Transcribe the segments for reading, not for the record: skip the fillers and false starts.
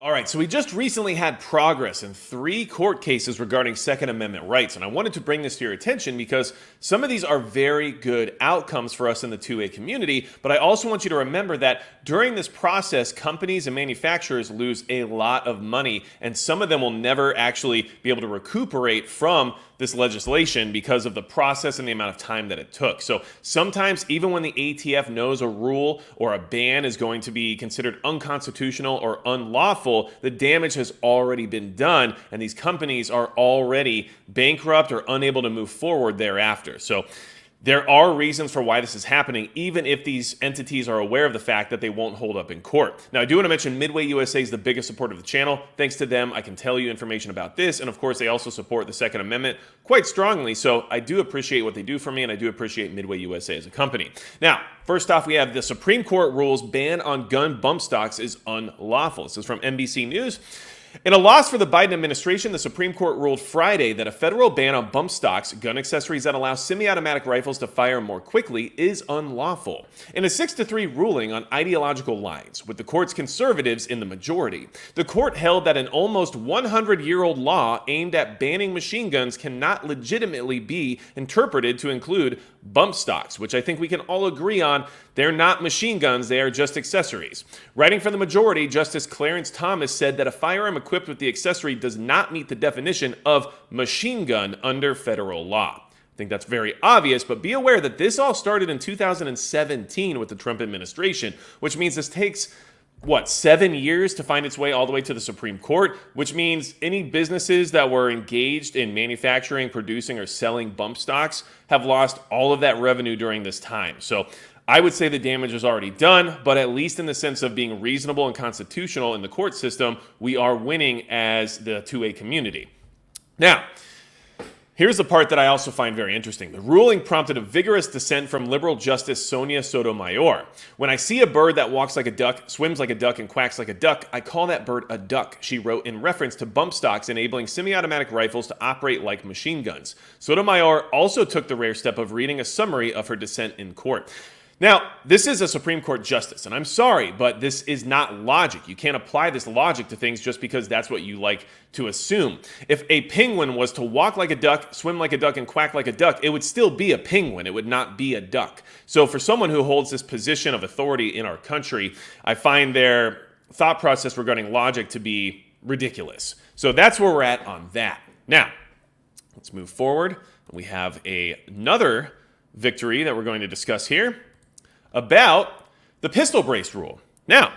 All right, so we just recently had progress in 3 court cases regarding Second Amendment rights, and I wanted to bring this to your attention because some of these are very good outcomes for us in the 2A community, but I also want you to remember that during this process, companies and manufacturers lose a lot of money, and some of them will never actually be able to recuperate from this legislation because of the process and the amount of time that it took. So sometimes even when the ATF knows a rule or a ban is going to be considered unconstitutional or unlawful, the damage has already been done and these companies are already bankrupt or unable to move forward thereafter. So there are reasons for why this is happening, even if these entities are aware of the fact that they won't hold up in court. Now, I do want to mention Midway USA is the biggest supporter of the channel. Thanks to them, I can tell you information about this. And of course, they also support the Second Amendment quite strongly. So I do appreciate what they do for me, and I do appreciate Midway USA as a company. Now, first off, we have the Supreme Court rules ban on gun bump stocks is unlawful. This is from NBC News. In a loss for the Biden administration, the Supreme Court ruled Friday that a federal ban on bump stocks, gun accessories that allow semi-automatic rifles to fire more quickly, is unlawful. In a 6-3 ruling on ideological lines, with the court's conservatives in the majority, the court held that an almost 100-year-old law aimed at banning machine guns cannot legitimately be interpreted to include bump stocks, which I think we can all agree on. They're not machine guns, they are just accessories. Writing for the majority, Justice Clarence Thomas said that a firearm equipped with the accessory does not meet the definition of machine gun under federal law. I think that's very obvious, but be aware that this all started in 2017 with the Trump administration, which means this takes what, 7 years to find its way all the way to the Supreme Court, which means any businesses that were engaged in manufacturing, producing, or selling bump stocks have lost all of that revenue during this time. So I would say the damage is already done, but at least in the sense of being reasonable and constitutional in the court system, we are winning as the 2A community. Now, here's the part that I also find very interesting. The ruling prompted a vigorous dissent from liberal Justice Sonia Sotomayor. When I see a bird that walks like a duck, swims like a duck, and quacks like a duck, I call that bird a duck, she wrote in reference to bump stocks enabling semi-automatic rifles to operate like machine guns. Sotomayor also took the rare step of reading a summary of her dissent in court. Now, this is a Supreme Court justice, and I'm sorry, but this is not logic. You can't apply this logic to things just because that's what you like to assume. If a penguin was to walk like a duck, swim like a duck, and quack like a duck, it would still be a penguin. It would not be a duck. So for someone who holds this position of authority in our country, I find their thought process regarding logic to be ridiculous. So that's where we're at on that. Now, let's move forward. We have another victory that we're going to discuss here about the pistol brace rule. Now,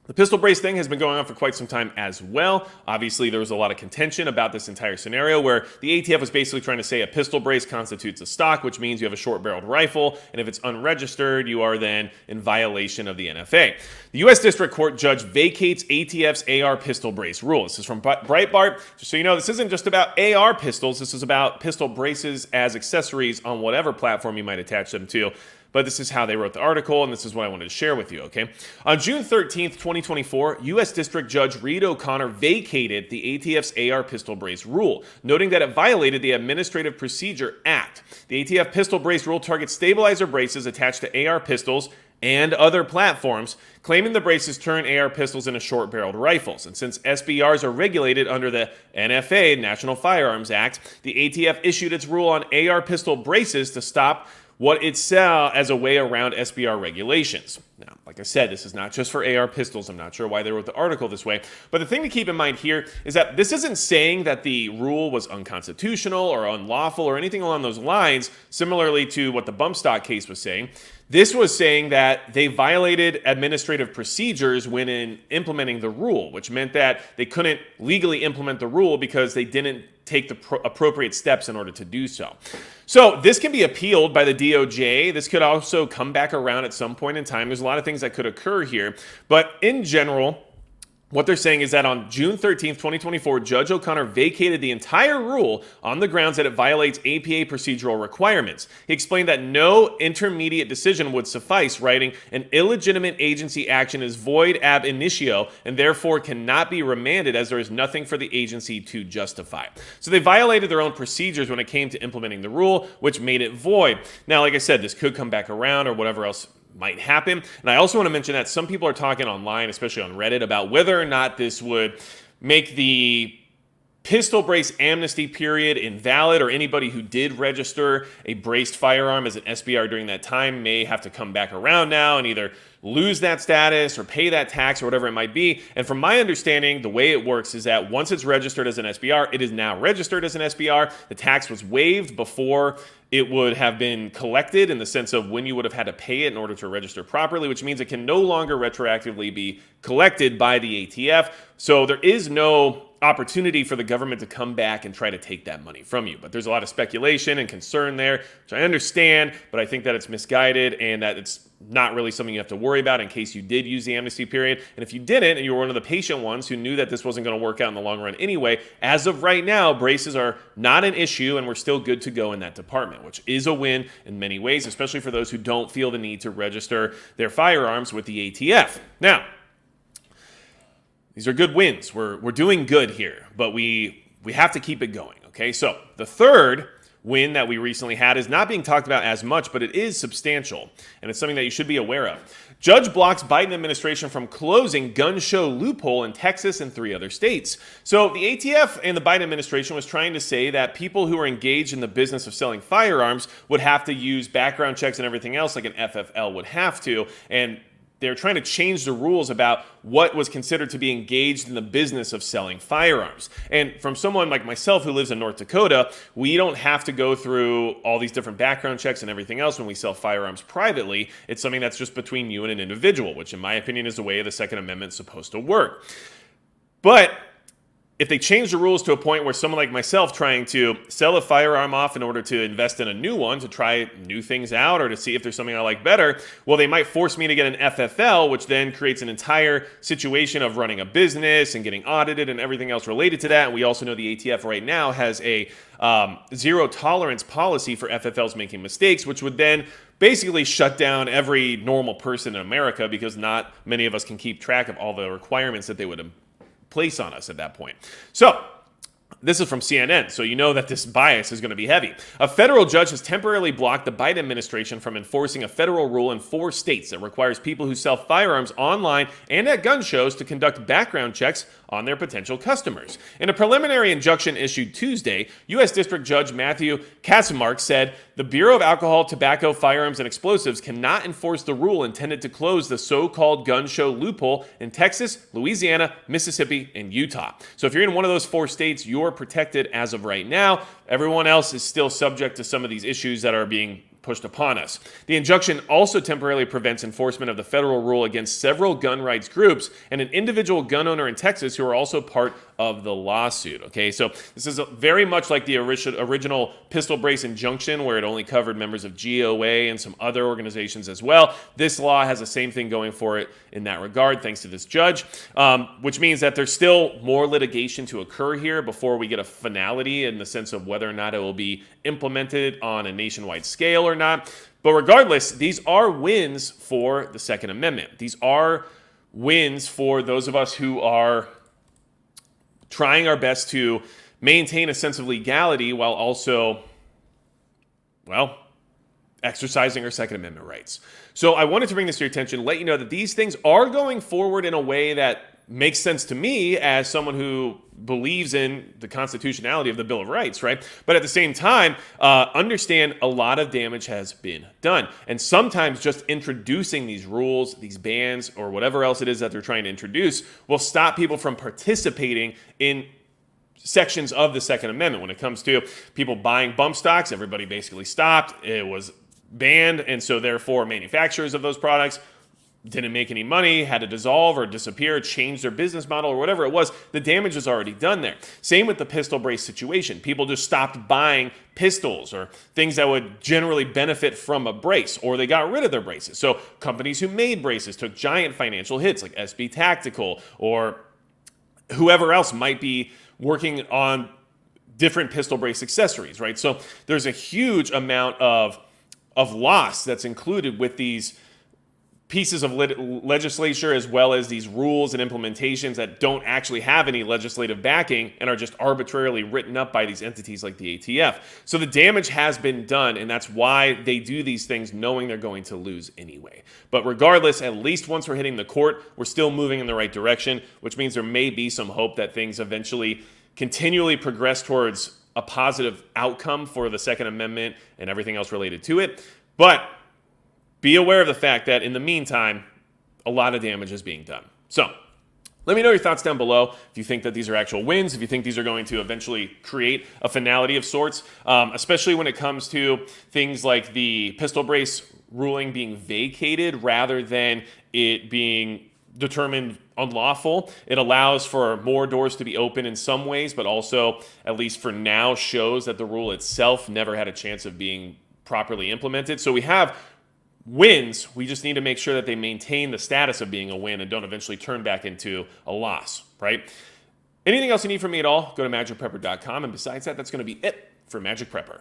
the pistol brace thing has been going on for quite some time as well. Obviously, there was a lot of contention about this entire scenario where the ATF was basically trying to say a pistol brace constitutes a stock, which means you have a short-barreled rifle, and if it's unregistered, you are then in violation of the NFA. The U.S. District Court judge vacates ATF's AR pistol brace rule. This is from Breitbart. Just so you know, this isn't just about AR pistols. This is about pistol braces as accessories on whatever platform you might attach them to. But this is how they wrote the article, and this is what I wanted to share with you, okay? On June 13th, 2024, U.S. District Judge Reed O'Connor vacated the ATF's AR pistol brace rule, noting that it violated the Administrative Procedure Act. The ATF pistol brace rule targets stabilizer braces attached to AR pistols and other platforms, claiming the braces turn AR pistols into short-barreled rifles. And since SBRs are regulated under the NFA, National Firearms Act, the ATF issued its rule on AR pistol braces to stop what it saw as a way around SBR regulations. Now, like I said, this is not just for AR pistols. I'm not sure why they wrote the article this way. But the thing to keep in mind here is that this isn't saying that the rule was unconstitutional or unlawful or anything along those lines, similarly to what the bump stock case was saying. This was saying that they violated administrative procedures when implementing the rule, which meant that they couldn't legally implement the rule because they didn't take the appropriate steps in order to do so. So this can be appealed by the DOJ. This could also come back around at some point in time. There's a lot of things that could occur here. But in general, what they're saying is that on June 13th, 2024, Judge O'Connor vacated the entire rule on the grounds that it violates APA procedural requirements. He explained that no intermediate decision would suffice, writing, "An illegitimate agency action is void ab initio and therefore cannot be remanded as there is nothing for the agency to justify." So they violated their own procedures when it came to implementing the rule, which made it void. Now, like I said, this could come back around or whatever else might happen. And I also want to mention that some people are talking online, especially on Reddit, about whether or not this would make the pistol brace amnesty period invalid, or anybody who did register a braced firearm as an SBR during that time may have to come back around now and either lose that status or pay that tax or whatever it might be. And from my understanding, the way it works is that once it's registered as an SBR, it is now registered as an SBR. The tax was waived before it would have been collected, in the sense of when you would have had to pay it in order to register properly, which means it can no longer retroactively be collected by the ATF. So there is no opportunity for the government to come back and try to take that money from you. But there's a lot of speculation and concern there, which I understand, but I think that it's misguided and that it's not really something you have to worry about in case you did use the amnesty period. And if you didn't, and you were one of the patient ones who knew that this wasn't going to work out in the long run anyway, as of right now, braces are not an issue and we're still good to go in that department, which is a win in many ways, especially for those who don't feel the need to register their firearms with the ATF. Now, these are good wins. We're doing good here, but we have to keep it going, okay? So the third win that we recently had is not being talked about as much, but it is substantial, and it's something that you should be aware of. Judge blocks Biden administration from closing gun show loophole in Texas and 3 other states. So the ATF and the Biden administration was trying to say that people who are engaged in the business of selling firearms would have to use background checks and everything else like an FFL would have to, and they're trying to change the rules about what was considered to be engaged in the business of selling firearms. And from someone like myself who lives in North Dakota, we don't have to go through all these different background checks and everything else when we sell firearms privately. It's something that's just between you and an individual, which in my opinion is the way the Second Amendment is supposed to work. But if they change the rules to a point where someone like myself trying to sell a firearm off in order to invest in a new one, to try new things out or to see if there's something I like better, well, they might force me to get an FFL, which then creates an entire situation of running a business and getting audited and everything else related to that. And we also know the ATF right now has a zero tolerance policy for FFLs making mistakes, which would then basically shut down every normal person in America, because not many of us can keep track of all the requirements that they would place on us at that point. So this is from CNN, so you know that this bias is going to be heavy. A federal judge has temporarily blocked the Biden administration from enforcing a federal rule in 4 states that requires people who sell firearms online and at gun shows to conduct background checks on their potential customers. In a preliminary injunction issued Tuesday, U.S. District Judge Matthew Kaczmarek said the Bureau of Alcohol, Tobacco, Firearms, and Explosives cannot enforce the rule intended to close the so-called gun show loophole in Texas, Louisiana, Mississippi, and Utah. So if you're in one of those 4 states, you're protected as of right now. Everyone else is still subject to some of these issues that are being pushed upon us. The injunction also temporarily prevents enforcement of the federal rule against several gun rights groups and an individual gun owner in Texas who are also part of the lawsuit. Okay, so this is very much like the original pistol brace injunction, where it only covered members of GOA and some other organizations as well. This law has the same thing going for it in that regard, thanks to this judge, which means that there's still more litigation to occur here before we get a finality in the sense of whether or not it will be implemented on a nationwide scale or not. But regardless, these are wins for the Second Amendment. These are wins for those of us who are trying our best to maintain a sense of legality while also, well, exercising our Second Amendment rights. So I wanted to bring this to your attention, let you know that these things are going forward in a way that makes sense to me as someone who believes in the constitutionality of the Bill of Rights, right? But at the same time, understand a lot of damage has been done. And sometimes just introducing these rules, these bans, or whatever else it is that they're trying to introduce will stop people from participating in sections of the Second Amendment. When it comes to people buying bump stocks, everybody basically stopped. It was banned, and so therefore manufacturers of those products didn't make any money, had to dissolve or disappear, change their business model or whatever it was. The damage was already done there. Same with the pistol brace situation. People just stopped buying pistols or things that would generally benefit from a brace, or they got rid of their braces. So companies who made braces took giant financial hits, like SB Tactical or whoever else might be working on different pistol brace accessories, right? So there's a huge amount of loss that's included with these pieces of legislature as well as these rules and implementations that don't actually have any legislative backing and are just arbitrarily written up by these entities like the ATF. So the damage has been done, and that's why they do these things knowing they're going to lose anyway. But regardless, at least once we're hitting the court, we're still moving in the right direction, which means there may be some hope that things eventually continually progress towards a positive outcome for the Second Amendment and everything else related to it. But be aware of the fact that in the meantime, a lot of damage is being done. So let me know your thoughts down below. If you think that these are actual wins, if you think these are going to eventually create a finality of sorts, especially when it comes to things like the pistol brace ruling being vacated rather than it being determined unlawful. It allows for more doors to be open in some ways, but also, at least for now, shows that the rule itself never had a chance of being properly implemented. So we have wins. We just need to make sure that they maintain the status of being a win and don't eventually turn back into a loss, right? Anything else you need from me at all, go to magicprepper.com. And besides that, that's going to be it for Magic Prepper.